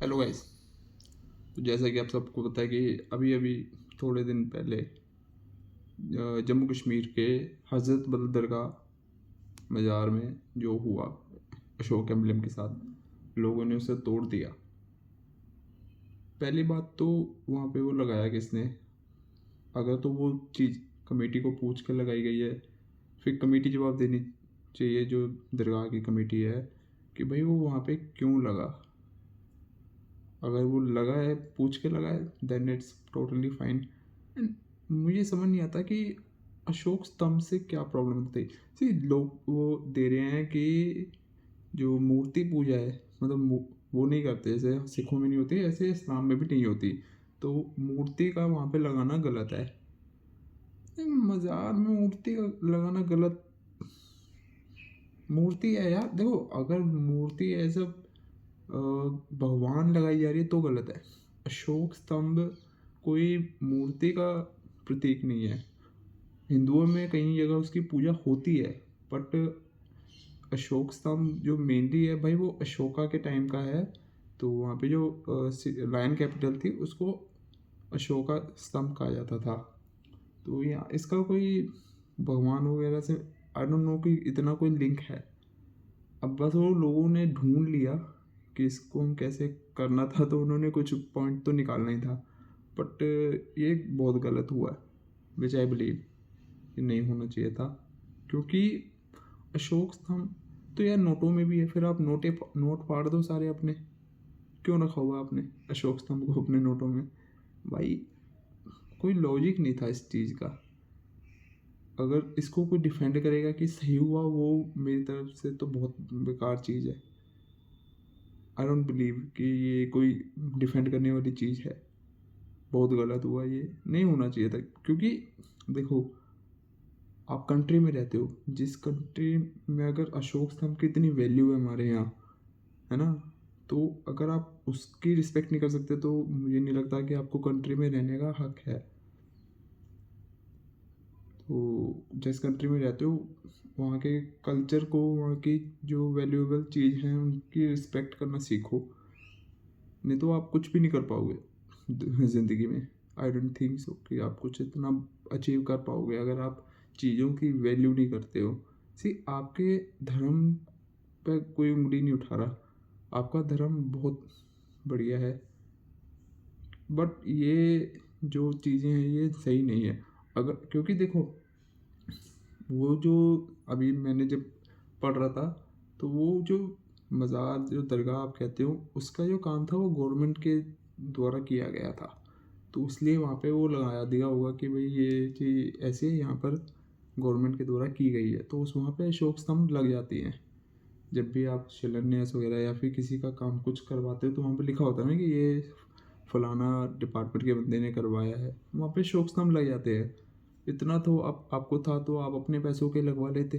Hello guys. तो जैसा कि आप सबको पता है कि अभी अभी थोड़े दिन पहले जम्मू कश्मीर के हज़रत बल दरगाह मज़ार में जो हुआ अशोक एम्बलम के साथ, लोगों ने उसे तोड़ दिया। पहली बात तो वहाँ पे वो लगाया किसने? अगर तो वो चीज़ कमेटी को पूछ के लगाई गई है, फिर कमेटी जवाब देनी चाहिए, जो दरगाह की कमेटी है, कि भाई वो वहाँ पे क्यों लगा। अगर वो लगा है, पूछ के लगा है, then it's totally fine. And मुझे समझ नहीं आता कि अशोक स्तंभ से क्या प्रॉब्लम थी। सी लोग वो दे रहे हैं कि जो मूर्ति पूजा है, मतलब वो नहीं करते, जैसे सिखों में नहीं होती ऐसे इस्लाम में भी नहीं होती। तो मूर्ति का वहाँ पे लगाना गलत है। मज़ार में मूर्ति का लगाना गलत। मूर्ति है यार, देखो, अगर मूर्ति एज अ भगवान लगाई जा रही है तो गलत है। अशोक स्तंभ कोई मूर्ति का प्रतीक नहीं है। हिंदुओं में कई जगह उसकी पूजा होती है, बट अशोक स्तंभ जो मेनली है भाई, वो अशोका के टाइम का है। तो वहाँ पे जो लायन कैपिटल थी, उसको अशोका स्तंभ कहा जाता था। तो यहाँ इसका कोई भगवान वगैरह से आई डोंट नो कि इतना कोई लिंक है। अब बस वो लोगों ने ढूंढ लिया कि इसको हम कैसे करना था, तो उन्होंने कुछ पॉइंट तो निकालना ही था। बट ये बहुत गलत हुआ है, विच आई बिलीव कि नहीं होना चाहिए था। क्योंकि अशोक स्तंभ तो यार नोटों में भी है, फिर आप नोट फाड़ दो सारे अपने। क्यों रखा हुआ आपने अशोक स्तंभ को अपने नोटों में? भाई कोई लॉजिक नहीं था इस चीज़ का। अगर इसको कोई डिफेंड करेगा कि सही हुआ, वो मेरी तरफ से तो बहुत बेकार चीज़ है। आई डोंट बिलीव कि ये कोई डिफेंड करने वाली चीज़ है। बहुत गलत हुआ, ये नहीं होना चाहिए था। क्योंकि देखो, आप कंट्री में रहते हो, जिस कंट्री में अगर अशोक स्तंभ की इतनी वैल्यू है हमारे यहाँ, है ना, तो अगर आप उसकी रिस्पेक्ट नहीं कर सकते तो मुझे नहीं लगता कि आपको कंट्री में रहने का हक है। तो जिस कंट्री में रहते हो, वहाँ के कल्चर को, वहाँ की जो वैल्यूएबल चीज़ हैं उनकी रिस्पेक्ट करना सीखो। नहीं तो आप कुछ भी नहीं कर पाओगे ज़िंदगी में। आई डोंट थिंक सो कि आप कुछ इतना अचीव कर पाओगे अगर आप चीज़ों की वैल्यू नहीं करते हो। सी आपके धर्म पे कोई उंगली नहीं उठा रहा, आपका धर्म बहुत बढ़िया है, बट ये जो चीज़ें हैं ये सही नहीं है। अगर क्योंकि देखो, वो जो अभी मैंने जब पढ़ रहा था, तो वो जो मज़ार, जो दरगाह आप कहते हो, उसका जो काम था वो गवर्नमेंट के द्वारा किया गया था। तो इसलिए वहाँ पे वो लगाया दिया होगा कि भाई ये चीज़ ऐसे यहाँ पर गवर्नमेंट के द्वारा की गई है, तो उस वहाँ पे अशोक स्तंभ लग जाती हैं। जब भी आप शिलान्यास वगैरह या फिर किसी का काम कुछ करवाते हो, तो वहाँ पे लिखा होता है ना कि ये फलाना डिपार्टमेंट के बंदे ने करवाया है, वहाँ पे अशोक स्तंभ लग जाते हैं। इतना तो आपको था तो आप अपने पैसों के लगवा लेते,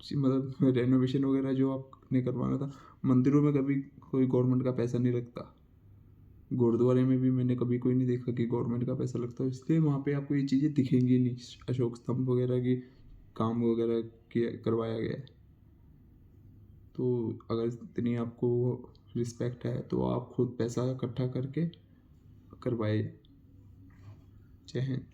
मतलब रेनोवेशन वगैरह जो आपने करवाना था। मंदिरों में कभी कोई गवर्नमेंट का पैसा नहीं लगता। गुरुद्वारे में भी मैंने कभी कोई नहीं देखा कि गवर्नमेंट का पैसा लगता है, इसलिए वहाँ पे आपको ये चीज़ें दिखेंगी नहीं, अशोक स्तंभ वगैरह की काम वगैरह किया करवाया गया है। तो अगर इतनी आपको रिस्पेक्ट है तो आप खुद पैसा इकट्ठा करके करवाए। जय हिंद।